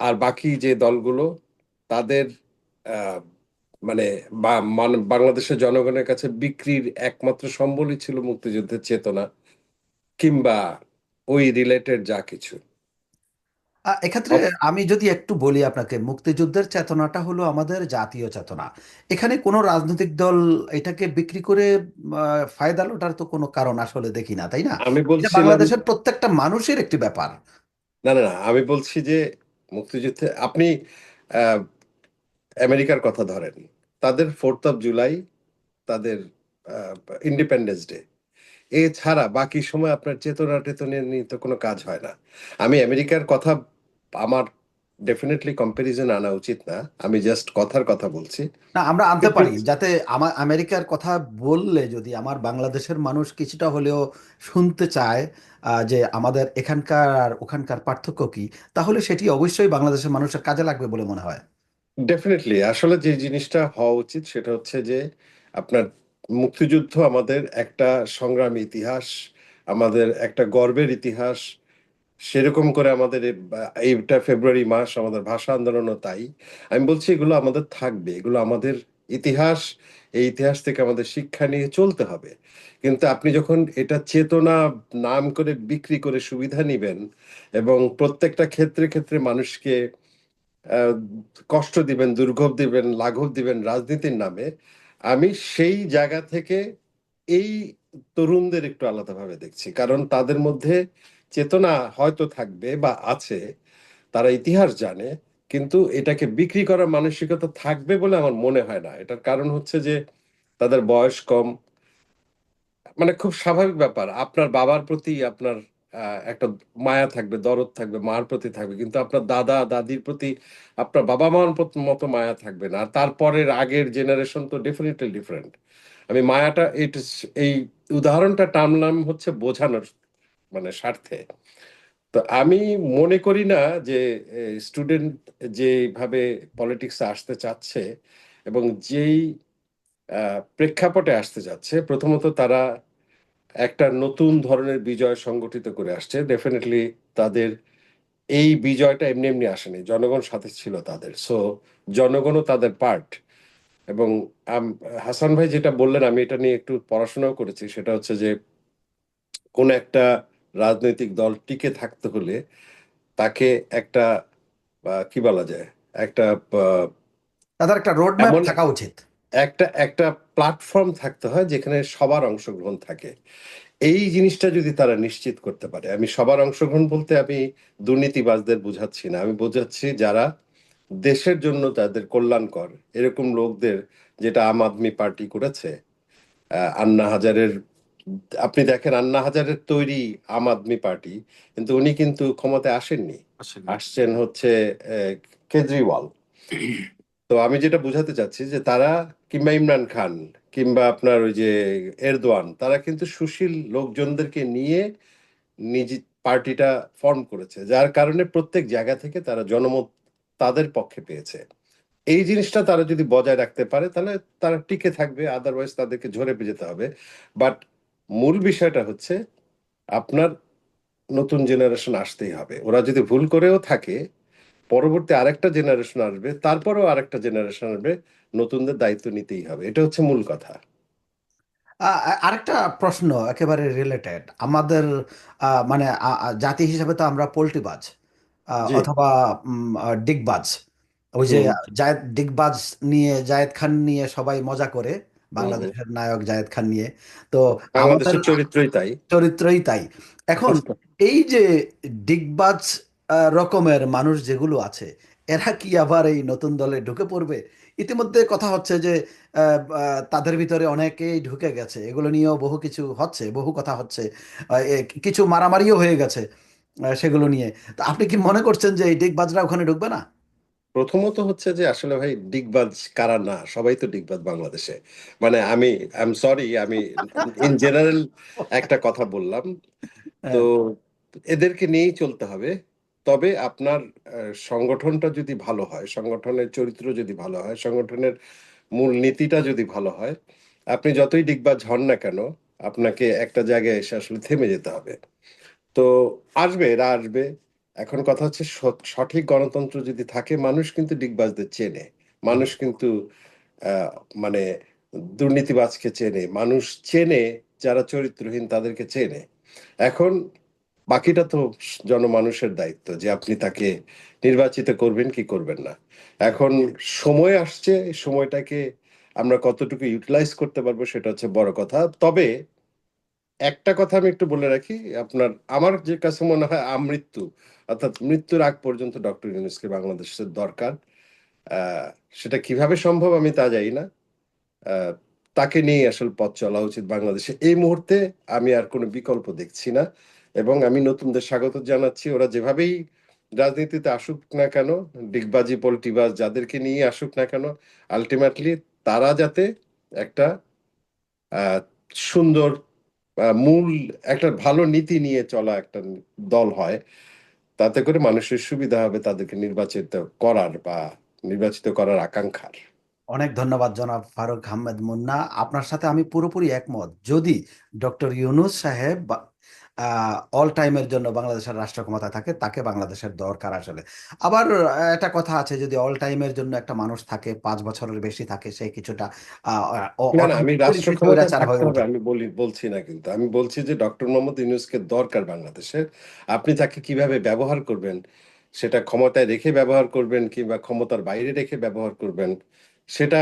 আর বাকি যে দলগুলো, তাদের আহ, মানে বাংলাদেশের জনগণের কাছে বিক্রির একমাত্র সম্বলই ছিল মুক্তিযুদ্ধের চেতনা কিংবা ওই রিলেটেড যা কিছু। এক্ষেত্রে আমি যদি একটু বলি আপনাকে, মুক্তিযুদ্ধের চেতনাটা হলো আমাদের জাতীয় চেতনা। এখানে কোনো রাজনৈতিক দল এটাকে বিক্রি করে ফায়দা লোটার তো কোনো কারণ আসলে দেখি না, তাই না? আমি এটা বলছিলাম, বাংলাদেশের প্রত্যেকটা মানুষের একটি ব্যাপার। না না না, আমি বলছি যে মুক্তিযুদ্ধে আপনি আহ, আমেরিকার কথা ধরেন, তাদের 4th of জুলাই, তাদের ইন্ডিপেন্ডেন্স ডে, এছাড়া বাকি সময় আপনার চেতনা টেতনা নিয়ে তো কোনো কাজ হয় না। আমি আমেরিকার কথা, আমার ডেফিনেটলি কম্প্যারিজন আনা উচিত না, আমি জাস্ট কথার কথা বলছি। না, আমরা আনতে কিন্তু পারি, যাতে আমার আমেরিকার কথা বললে যদি আমার বাংলাদেশের মানুষ কিছুটা হলেও শুনতে চায় যে আমাদের এখানকার আর ওখানকার পার্থক্য কি, তাহলে সেটি অবশ্যই বাংলাদেশের মানুষের কাজে লাগবে বলে মনে হয়। ডেফিনেটলি আসলে যে জিনিসটা হওয়া উচিত সেটা হচ্ছে যে, আপনার মুক্তিযুদ্ধ আমাদের একটা সংগ্রামী ইতিহাস, আমাদের একটা গর্বের ইতিহাস। সেরকম করে আমাদের এইটা ফেব্রুয়ারি মাস আমাদের ভাষা আন্দোলনও তাই। আমি বলছি এগুলো আমাদের থাকবে, এগুলো আমাদের ইতিহাস। এই ইতিহাস থেকে আমাদের শিক্ষা নিয়ে চলতে হবে। কিন্তু আপনি যখন এটা চেতনা নাম করে বিক্রি করে সুবিধা নিবেন এবং প্রত্যেকটা ক্ষেত্রে ক্ষেত্রে মানুষকে আহ, কষ্ট দিবেন, দুর্ভোগ দিবেন, লাঘব দিবেন রাজনীতির নামে, আমি সেই জায়গা থেকে এই তরুণদের একটু আলাদাভাবে দেখছি। কারণ তাদের মধ্যে চেতনা হয়তো থাকবে বা আছে, তারা ইতিহাস জানে, কিন্তু এটাকে বিক্রি করার মানসিকতা থাকবে বলে আমার মনে হয় না। এটার কারণ হচ্ছে যে তাদের বয়স কম। মানে খুব স্বাভাবিক ব্যাপার, আপনার বাবার প্রতি আপনার একটা মায়া থাকবে, দরদ থাকবে, মার প্রতি থাকবে, কিন্তু আপনার দাদা দাদির প্রতি আপনার বাবা মার মতো মায়া থাকবে না। আর তারপরের আগের জেনারেশন তো ডেফিনেটলি ডিফারেন্ট। আমি মায়াটা এই উদাহরণটা টানলাম হচ্ছে বোঝানোর মানে স্বার্থে। তো আমি মনে করি না যে স্টুডেন্ট যেভাবে পলিটিক্সে আসতে চাচ্ছে এবং যেই প্রেক্ষাপটে আসতে যাচ্ছে, প্রথমত তারা একটা নতুন ধরনের বিজয় সংগঠিত করে আসছে। ডেফিনেটলি তাদের এই বিজয়টা এমনি এমনি আসেনি, জনগণ সাথে ছিল তাদের। সো জনগণও তাদের পার্ট। এবং হাসান ভাই যেটা বললেন, আমি এটা নিয়ে একটু পড়াশোনাও করেছি। সেটা হচ্ছে যে কোন একটা রাজনৈতিক দল টিকে থাকতে হলে তাকে একটা কি বলা যায়, একটা আহ, তাদের একটা রোড ম্যাপ এমন থাকা উচিত। একটা একটা প্ল্যাটফর্ম থাকতে হয় যেখানে সবার অংশগ্রহণ থাকে। এই জিনিসটা যদি তারা নিশ্চিত করতে পারে, আমি সবার অংশগ্রহণ বলতে আমি দুর্নীতিবাজদের বোঝাচ্ছি না, আমি বোঝাচ্ছি যারা দেশের জন্য তাদের কল্যাণকর এরকম লোকদের, যেটা আম আদমি পার্টি করেছে। আন্না হাজারের, আপনি দেখেন আন্না হাজারের তৈরি আম আদমি পার্টি, কিন্তু উনি কিন্তু ক্ষমতায় আসেননি, আসলে আসছেন হচ্ছে কেজরিওয়াল। তো আমি যেটা বুঝাতে চাচ্ছি যে তারা, কিংবা ইমরান খান, কিংবা আপনার ওই যে এরদোয়ান, তারা কিন্তু সুশীল লোকজনদেরকে নিয়ে নিজ পার্টিটা ফর্ম করেছে, যার কারণে প্রত্যেক জায়গা থেকে তারা জনমত তাদের পক্ষে পেয়েছে। এই জিনিসটা তারা যদি বজায় রাখতে পারে তাহলে তারা টিকে থাকবে, আদারওয়াইজ তাদেরকে ঝরে যেতে হবে। বাট মূল বিষয়টা হচ্ছে আপনার নতুন জেনারেশন আসতেই হবে। ওরা যদি ভুল করেও থাকে, পরবর্তী আরেকটা জেনারেশন আসবে, তারপরেও আরেকটা জেনারেশন আসবে, নতুনদের দায়িত্ব নিতেই হবে। এটা হচ্ছে মূল কথা। আরেকটা প্রশ্ন একেবারে রিলেটেড আমাদের, মানে জাতি হিসাবে তো আমরা পোল্টিবাজ, জি। অথবা ডিগবাজ। ওই যে হুম। ডিগবাজ নিয়ে জায়েদ খান নিয়ে সবাই মজা করে, হুম। হুম। বাংলাদেশের নায়ক জায়েদ খান নিয়ে। তো আমাদের বাংলাদেশের চরিত্রই তাই। চরিত্রই তাই। এখন এই যে ডিগবাজ রকমের মানুষ যেগুলো আছে, এরা কি আবার এই নতুন দলে ঢুকে পড়বে? ইতিমধ্যে কথা হচ্ছে যে তাদের ভিতরে অনেকেই ঢুকে গেছে, এগুলো নিয়েও বহু কিছু হচ্ছে, বহু কথা হচ্ছে। কিছু মারামারিও হয়ে গেছে সেগুলো নিয়ে। তো আপনি কি মনে করছেন যে এই ডিগবাজরা ওখানে ঢুকবে না? প্রথমত হচ্ছে যে আসলে ভাই ডিগবাজ কারা না, সবাই তো ডিগবাজ বাংলাদেশে। মানে আমি আই এম সরি, আমি ইন জেনারেল একটা কথা বললাম। তো হ্যাঁ। এদেরকে নিয়েই চলতে হবে। তবে আপনার সংগঠনটা যদি ভালো হয়, সংগঠনের চরিত্র যদি ভালো হয়, সংগঠনের মূল নীতিটা যদি ভালো হয়, আপনি যতই ডিগবাজ হন না কেন, আপনাকে একটা জায়গায় এসে আসলে থেমে যেতে হবে। তো আসবে, এরা আসবে। এখন কথা হচ্ছে সঠিক গণতন্ত্র যদি থাকে, মানুষ কিন্তু ডিগবাজদের চেনে, মানুষ কিন্তু আহ, মানে দুর্নীতিবাজকে চেনে, মানুষ চেনে, যারা চরিত্রহীন তাদেরকে চেনে। এখন বাকিটা তো জনমানুষের দায়িত্ব যে আপনি তাকে নির্বাচিত করবেন কি করবেন না। এখন সময় আসছে, এই সময়টাকে আমরা কতটুকু ইউটিলাইজ করতে পারবো সেটা হচ্ছে বড় কথা। তবে একটা কথা আমি একটু বলে রাখি, আপনার আমার যে কাছে মনে হয় আমৃত্যু, অর্থাৎ মৃত্যুর আগ পর্যন্ত ডক্টর ইউনূসকে বাংলাদেশের দরকার। আহ, সেটা কিভাবে সম্ভব আমি তা জানি না। আহ, তাকে নিয়ে আসলে পথ চলা উচিত বাংলাদেশে এই মুহূর্তে। আমি আর কোনো বিকল্প দেখছি না। এবং আমি নতুনদের স্বাগত জানাচ্ছি, ওরা যেভাবেই রাজনীতিতে আসুক না কেন, ডিগবাজি পলিটিবাজ যাদেরকে নিয়ে আসুক না কেন, আলটিমেটলি তারা যাতে একটা আহ, সুন্দর মূল একটা ভালো নীতি নিয়ে চলা একটা দল হয়, তাতে করে মানুষের সুবিধা হবে তাদেরকে নির্বাচিত করার বা নির্বাচিত করার আকাঙ্ক্ষার। অনেক ধন্যবাদ জনাব ফারুক আহমেদ মুন্না। আপনার সাথে আমি পুরোপুরি একমত। যদি ডক্টর ইউনূস সাহেব অল টাইমের জন্য বাংলাদেশের রাষ্ট্র ক্ষমতায় থাকে, তাকে বাংলাদেশের দরকার আসলে। আবার একটা কথা আছে, যদি অল টাইমের জন্য একটা মানুষ থাকে, 5 বছরের বেশি থাকে, সে কিছুটা না না, আমি অটোমেটিক রাষ্ট্র ক্ষমতায় স্বৈরাচার থাকতে হয়ে হবে ওঠে। আমি বলছি না, কিন্তু আমি বলছি যে ডক্টর মোহাম্মদ ইউনূসকে দরকার বাংলাদেশের। আপনি তাকে কিভাবে ব্যবহার করবেন, সেটা ক্ষমতায় রেখে ব্যবহার করবেন কিংবা ক্ষমতার বাইরে রেখে ব্যবহার করবেন, সেটা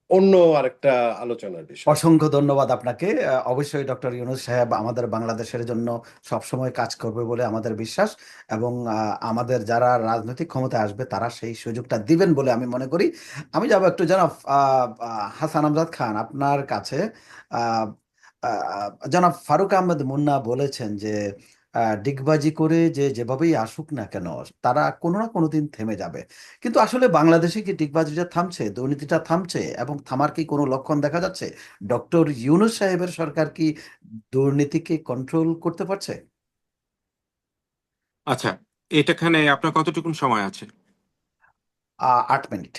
অন্য আরেকটা আলোচনার বিষয়। অসংখ্য ধন্যবাদ আপনাকে। অবশ্যই ডক্টর ইউনূস সাহেব আমাদের বাংলাদেশের জন্য সবসময় কাজ করবে বলে আমাদের বিশ্বাস, এবং আমাদের যারা রাজনৈতিক ক্ষমতায় আসবে তারা সেই সুযোগটা দিবেন বলে আমি মনে করি। আমি যাব একটু জনাব হাসান আমজাদ খান আপনার কাছে। আহ, জনাব ফারুক আহমেদ মুন্না বলেছেন যে ডিগবাজি করে যে যেভাবেই আসুক না কেন, তারা কোনো না কোনো দিন থেমে যাবে। কিন্তু আসলে বাংলাদেশে কি ডিগবাজিটা থামছে, দুর্নীতিটা থামছে, এবং থামার কি কোনো লক্ষণ দেখা যাচ্ছে? ডক্টর ইউনূস সাহেবের সরকার কি দুর্নীতিকে কন্ট্রোল করতে পারছে? আচ্ছা, এটাখানে আপনার কতটুকুন সময় আছে? 8 মিনিট।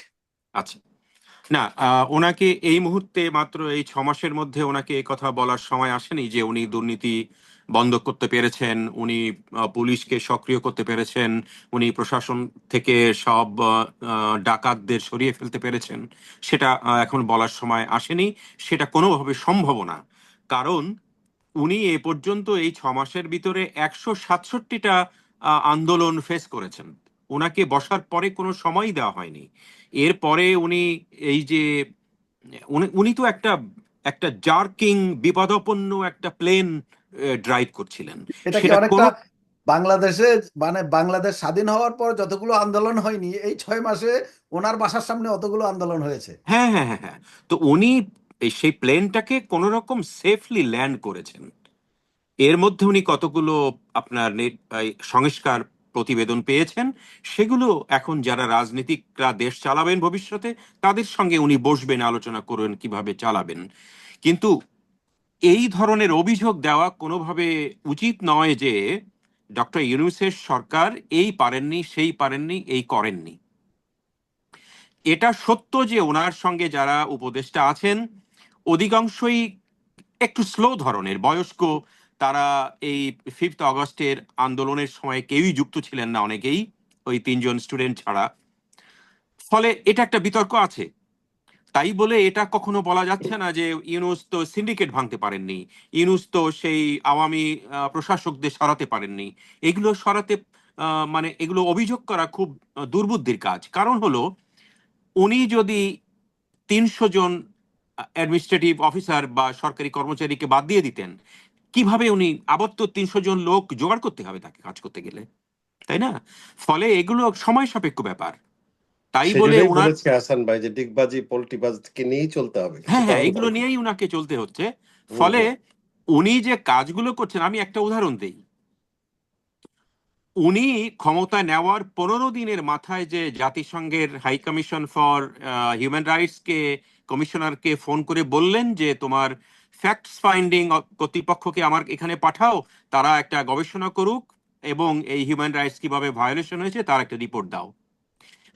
আচ্ছা, না, ওনাকে এই মুহূর্তে মাত্র এই 6 মাসের মধ্যে ওনাকে এই কথা বলার সময় আসেনি যে উনি দুর্নীতি বন্ধ করতে পেরেছেন, উনি পুলিশকে সক্রিয় করতে পেরেছেন, উনি প্রশাসন থেকে সব ডাকাতদের সরিয়ে ফেলতে পেরেছেন। সেটা এখন বলার সময় আসেনি, সেটা কোনোভাবে সম্ভব না। কারণ উনি এ পর্যন্ত এই 6 মাসের ভিতরে 167টা আন্দোলন ফেস করেছেন। ওনাকে বসার পরে কোনো সময়ই দেওয়া হয়নি। এরপরে উনি এই যে উনি উনি তো একটা একটা জার্কিং বিপদাপন্ন একটা প্লেন ড্রাইভ করছিলেন। এটা কি সেটা অনেকটা কোনো বাংলাদেশে, মানে বাংলাদেশ স্বাধীন হওয়ার পর যতগুলো আন্দোলন হয়নি, এই 6 মাসে ওনার বাসার সামনে অতগুলো আন্দোলন হয়েছে? হ্যাঁ, হ্যাঁ, হ্যাঁ, হ্যাঁ। তো উনি সেই প্লেনটাকে কোন রকম সেফলি ল্যান্ড করেছেন। এর মধ্যে উনি কতগুলো আপনার এই সংস্কার প্রতিবেদন পেয়েছেন, সেগুলো এখন যারা রাজনীতিকরা দেশ চালাবেন ভবিষ্যতে, তাদের সঙ্গে উনি বসবেন, আলোচনা করবেন কিভাবে চালাবেন। কিন্তু এই ধরনের অভিযোগ দেওয়া কোনোভাবে উচিত নয় যে ডক্টর ইউনূসের সরকার এই পারেননি, সেই পারেননি, এই করেননি। এটা সত্য যে ওনার সঙ্গে যারা উপদেষ্টা আছেন অধিকাংশই একটু স্লো ধরনের বয়স্ক। তারা এই 5th অগস্টের আন্দোলনের সময় কেউই যুক্ত ছিলেন না, অনেকেই, ওই 3জন স্টুডেন্ট ছাড়া। ফলে এটা একটা বিতর্ক আছে। তাই বলে এটা কখনো বলা যাচ্ছে না যে ইউনূস তো সিন্ডিকেট ভাঙতে পারেননি, ইউনূস তো সেই আওয়ামী প্রশাসকদের সরাতে পারেননি। এগুলো সরাতে মানে এগুলো অভিযোগ করা খুব দুর্বুদ্ধির কাজ। কারণ হলো, উনি যদি 300 জন অ্যাডমিনিস্ট্রেটিভ অফিসার বা সরকারি কর্মচারীকে বাদ দিয়ে দিতেন, কিভাবে উনি আবার তো 300 জন লোক জোগাড় করতে হবে তাকে কাজ করতে গেলে, তাই না? ফলে এগুলো সময় সাপেক্ষ ব্যাপার। তাই বলে সেজন্যই ওনার, বলেছি হাসান ভাই যে ডিগবাজি পোল্টিবাজকে নিয়েই চলতে হবে, কিছু হ্যাঁ, হ্যাঁ, করার এগুলো নাই। নিয়েই উনাকে চলতে হচ্ছে। হুম, ফলে হুম। উনি যে কাজগুলো করছেন, আমি একটা উদাহরণ দেই। উনি ক্ষমতা নেওয়ার 15 দিনের মাথায় যে জাতিসংঘের high commission for human rights কে কমিশনারকে ফোন করে বললেন যে তোমার ফ্যাক্টস ফাইন্ডিং কর্তৃপক্ষকে আমার এখানে পাঠাও, তারা একটা গবেষণা করুক এবং এই হিউম্যান রাইটস কিভাবে ভায়োলেশন হয়েছে তার একটা রিপোর্ট দাও।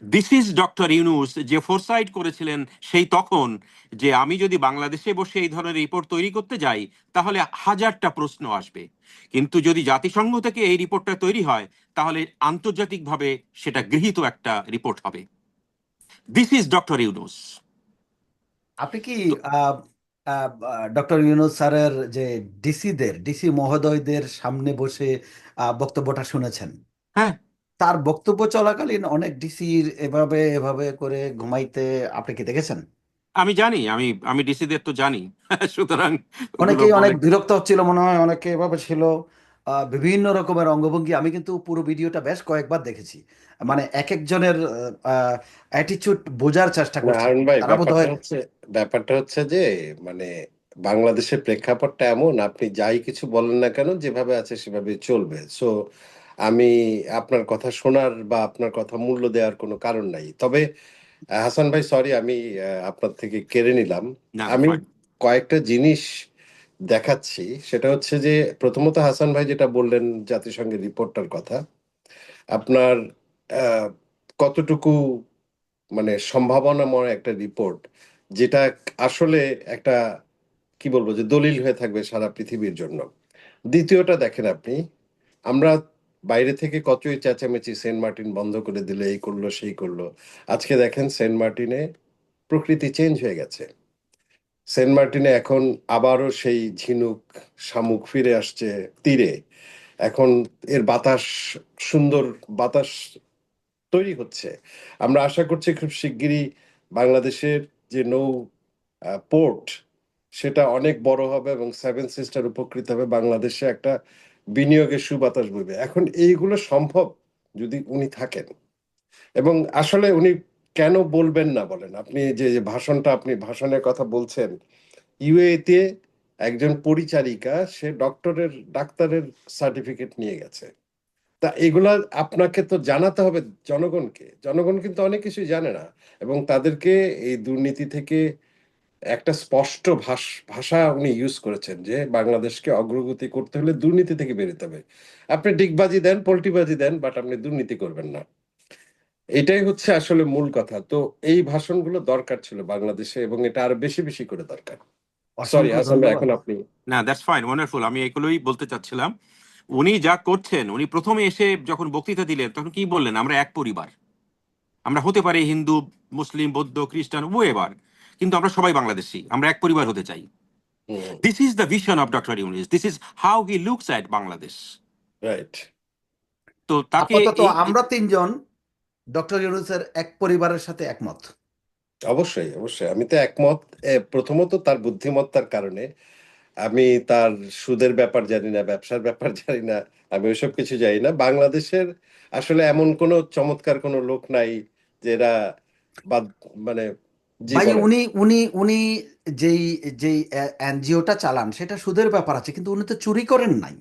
দিস ইজ ডক্টর ইউনূস, যে ফোরসাইট করেছিলেন সেই তখন, যে আমি যদি বাংলাদেশে বসে এই ধরনের রিপোর্ট তৈরি করতে যাই তাহলে হাজারটা প্রশ্ন আসবে, কিন্তু যদি জাতিসংঘ থেকে এই রিপোর্টটা তৈরি হয় তাহলে আন্তর্জাতিকভাবে সেটা গৃহীত একটা রিপোর্ট হবে। This is doctor Yunus. আপনি কি তো ডক্টর ইউনূস স্যারের যে ডিসি মহোদয়দের সামনে বসে বক্তব্যটা শুনেছেন? হ্যাঁ, তার বক্তব্য চলাকালীন অনেক ডিসির এভাবে এভাবে করে ঘুমাইতে আপনি কি দেখেছেন? আমি জানি, আমি আমি ডিসিদের তো জানি। সুতরাং ওগুলো অনেকেই অনেক বলে, বিরক্ত হচ্ছিল মনে হয়, অনেকে এভাবে ছিল। বিভিন্ন রকমের অঙ্গভঙ্গি, আমি কিন্তু পুরো ভিডিওটা বেশ কয়েকবার দেখেছি। মানে এক একজনের অ্যাটিচিউড বোঝার চেষ্টা না করছি। হারুন ভাই, তারা বোধ হয় ব্যাপারটা হচ্ছে যে মানে বাংলাদেশের প্রেক্ষাপটটা এমন, আপনি যাই কিছু বলেন না কেন যেভাবে আছে সেভাবে চলবে। সো আমি আপনার কথা শোনার বা আপনার কথা মূল্য দেওয়ার কোনো কারণ নাই। তবে হাসান ভাই, সরি আমি আপনার থেকে কেড়ে নিলাম। না, আমি ফাইন। কয়েকটা জিনিস দেখাচ্ছি। সেটা হচ্ছে যে প্রথমত হাসান ভাই যেটা বললেন জাতিসংঘের রিপোর্টটার কথা, আপনার আহ, কতটুকু মানে সম্ভাবনাময় একটা রিপোর্ট, যেটা আসলে একটা কি বলবো যে দলিল হয়ে থাকবে সারা পৃথিবীর জন্য। দ্বিতীয়টা দেখেন আপনি, আমরা বাইরে থেকে কতই চেঁচামেচি, সেন্ট মার্টিন বন্ধ করে দিলে, এই করলো সেই করলো, আজকে দেখেন সেন্ট মার্টিনে প্রকৃতি চেঞ্জ হয়ে গেছে। সেন্ট মার্টিনে এখন আবারও সেই ঝিনুক শামুক ফিরে আসছে তীরে। এখন এর বাতাস, সুন্দর বাতাস তৈরি হচ্ছে। আমরা আশা করছি খুব শিগগিরই বাংলাদেশের যে নৌ পোর্ট, সেটা অনেক বড় হবে এবং সেভেন সিস্টার উপকৃত হবে, বাংলাদেশে একটা বিনিয়োগের সুবাতাস বইবে। এখন এইগুলো সম্ভব যদি উনি থাকেন, এবং আসলে উনি কেন বলবেন না বলেন? আপনি যে যে ভাষণটা, আপনি ভাষণের কথা বলছেন, ইউএতে একজন পরিচারিকা সে ডাক্তারের সার্টিফিকেট নিয়ে গেছে। তা এগুলা আপনাকে তো জানাতে হবে জনগণকে। জনগণ কিন্তু অনেক কিছুই জানে না, এবং তাদেরকে এই দুর্নীতি থেকে একটা স্পষ্ট ভাষা উনি ইউজ করেছেন যে বাংলাদেশকে অগ্রগতি করতে হলে দুর্নীতি থেকে বেরোতে হবে। আপনি ডিগবাজি দেন, পল্টিবাজি দেন, বাট আপনি দুর্নীতি করবেন না। এটাই হচ্ছে আসলে মূল কথা। তো এই ভাষণগুলো দরকার ছিল বাংলাদেশে, এবং এটা আরো বেশি বেশি করে দরকার। সরি অসংখ্য হাসান ভাই, ধন্যবাদ। এখন আপনি। না, দ্যাটস ফাইন, ওয়ান্ডারফুল। আমি এগুলোই বলতে চাচ্ছিলাম। উনি যা করছেন, উনি প্রথমে এসে যখন বক্তৃতা দিলেন তখন কি বললেন, আমরা এক পরিবার, আমরা হতে পারি হিন্দু, মুসলিম, বৌদ্ধ, খ্রিস্টান, এবার, কিন্তু আমরা সবাই বাংলাদেশি, আমরা এক পরিবার হতে চাই। This is the vision of doctor Yunus, this is how he looks at Bangladesh. Right. তো তাকে আপাতত এই আমরা তিনজন ডক্টর ইউনূসের এক পরিবারের সাথে একমত। অবশ্যই অবশ্যই আমি তো একমত। প্রথমত তার বুদ্ধিমত্তার কারণে। আমি তার সুদের ব্যাপার জানি না, ব্যবসার ব্যাপার জানি না, আমি ওইসব কিছু জানি না। বাংলাদেশের আসলে এমন কোনো চমৎকার কোনো লোক নাই যেটা বাদ, মানে, জি ভাই বলেন। উনি উনি উনি যেই যেই এনজিওটা চালান সেটা সুদের ব্যাপার আছে, কিন্তু উনি তো চুরি করেন নাই।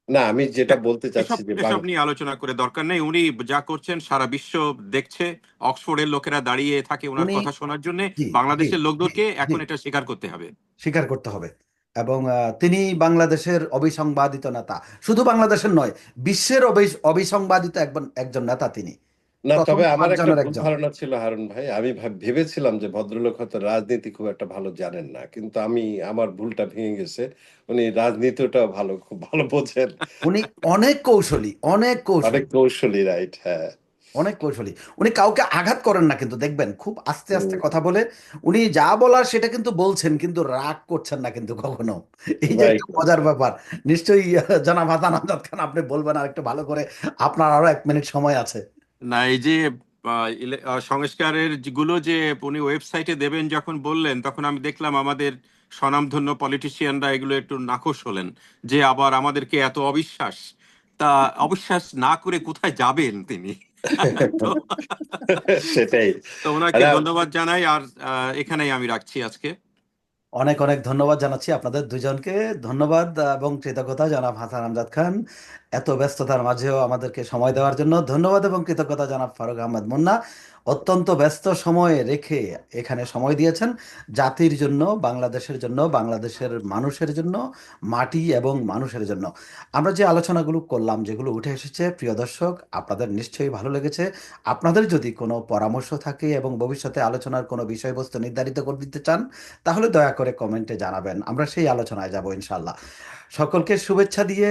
না, আমি যেটা বলতে চাচ্ছি এসব যে এসব নিয়ে আলোচনা করে দরকার নেই। উনি যা করছেন সারা বিশ্ব দেখছে, অক্সফোর্ডের লোকেরা দাঁড়িয়ে থাকে ওনার উনি কথা শোনার জন্য। জি জি বাংলাদেশের জি লোকদেরকে জি এখন এটা স্বীকার করতে হবে। স্বীকার করতে হবে। এবং তিনি বাংলাদেশের অবিসংবাদিত নেতা, শুধু বাংলাদেশের নয়, বিশ্বের অবিসংবাদিত একজন একজন নেতা তিনি, না, প্রথম তবে আমার একটা পাঁচজনের ভুল একজন। ধারণা ছিল হারুন ভাই। আমি ভেবেছিলাম যে ভদ্রলোক হয়তো রাজনীতি খুব একটা ভালো জানেন না, কিন্তু আমার ভুলটা ভেঙে গেছে। উনি রাজনীতিটা খুব ভালো বোঝেন। উনি অনেক কৌশলী, অনেক অনেক কৌশলী, কৌশলী, রাইট, হ্যাঁ। অনেক কৌশলী। উনি কাউকে আঘাত করেন না, কিন্তু দেখবেন খুব আস্তে আস্তে হুম, কথা বলে। উনি যা বলার সেটা কিন্তু বলছেন, কিন্তু রাগ করছেন না কিন্তু কখনো। এই যে একটা রাইট, মজার ব্যাপার। নিশ্চয়ই জনাব হাসান আমজাদ খান আপনি বলবেন আর একটু ভালো করে, আপনার আরো 1 মিনিট সময় আছে। না, এই যে সংস্কারের যেগুলো যে উনি ওয়েবসাইটে দেবেন যখন বললেন, তখন আমি দেখলাম আমাদের স্বনামধন্য পলিটিশিয়ানরা এগুলো একটু নাখোশ হলেন, যে আবার আমাদেরকে এত অবিশ্বাস। তা অবিশ্বাস না করে কোথায় যাবেন তিনি? তো সেটাই। তো ওনাকে আরে, ধন্যবাদ জানাই। আর এখানেই আমি রাখছি আজকে। অনেক অনেক ধন্যবাদ জানাচ্ছি আপনাদের দুজনকে। ধন্যবাদ এবং কৃতজ্ঞতা জনাব হাসান আমজাদ খান, এত ব্যস্ততার মাঝেও আমাদেরকে সময় দেওয়ার জন্য ধন্যবাদ। এবং কৃতজ্ঞতা জনাব ফারুক আহমদ মুন্না, অত্যন্ত ব্যস্ত সময় রেখে এখানে সময় দিয়েছেন জাতির জন্য, বাংলাদেশের জন্য, বাংলাদেশের মানুষের জন্য, মাটি এবং মানুষের জন্য। আমরা যে আলোচনাগুলো করলাম, যেগুলো উঠে এসেছে, প্রিয় দর্শক, আপনাদের নিশ্চয়ই ভালো লেগেছে। আপনাদের যদি কোনো পরামর্শ থাকে এবং ভবিষ্যতে আলোচনার কোনো বিষয়বস্তু নির্ধারিত করে দিতে চান, তাহলে দয়া করে কমেন্টে জানাবেন, আমরা সেই আলোচনায় যাব ইনশাল্লাহ। সকলকে শুভেচ্ছা দিয়ে,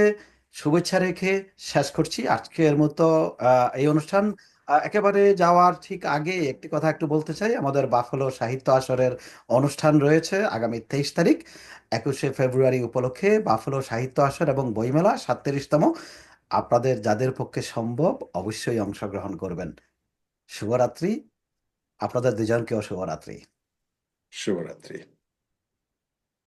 শুভেচ্ছা রেখে শেষ করছি আজকের মতো এই অনুষ্ঠান। একেবারে যাওয়ার ঠিক আগে একটি কথা একটু বলতে চাই। আমাদের বাফলো সাহিত্য আসরের অনুষ্ঠান রয়েছে আগামী 23 তারিখ, 21শে ফেব্রুয়ারি উপলক্ষে বাফলো সাহিত্য আসর এবং বইমেলা 37তম। আপনাদের যাদের পক্ষে সম্ভব অবশ্যই অংশগ্রহণ করবেন। শুভরাত্রি, আপনাদের দুজনকেও শুভরাত্রি। শুভরাত্রি।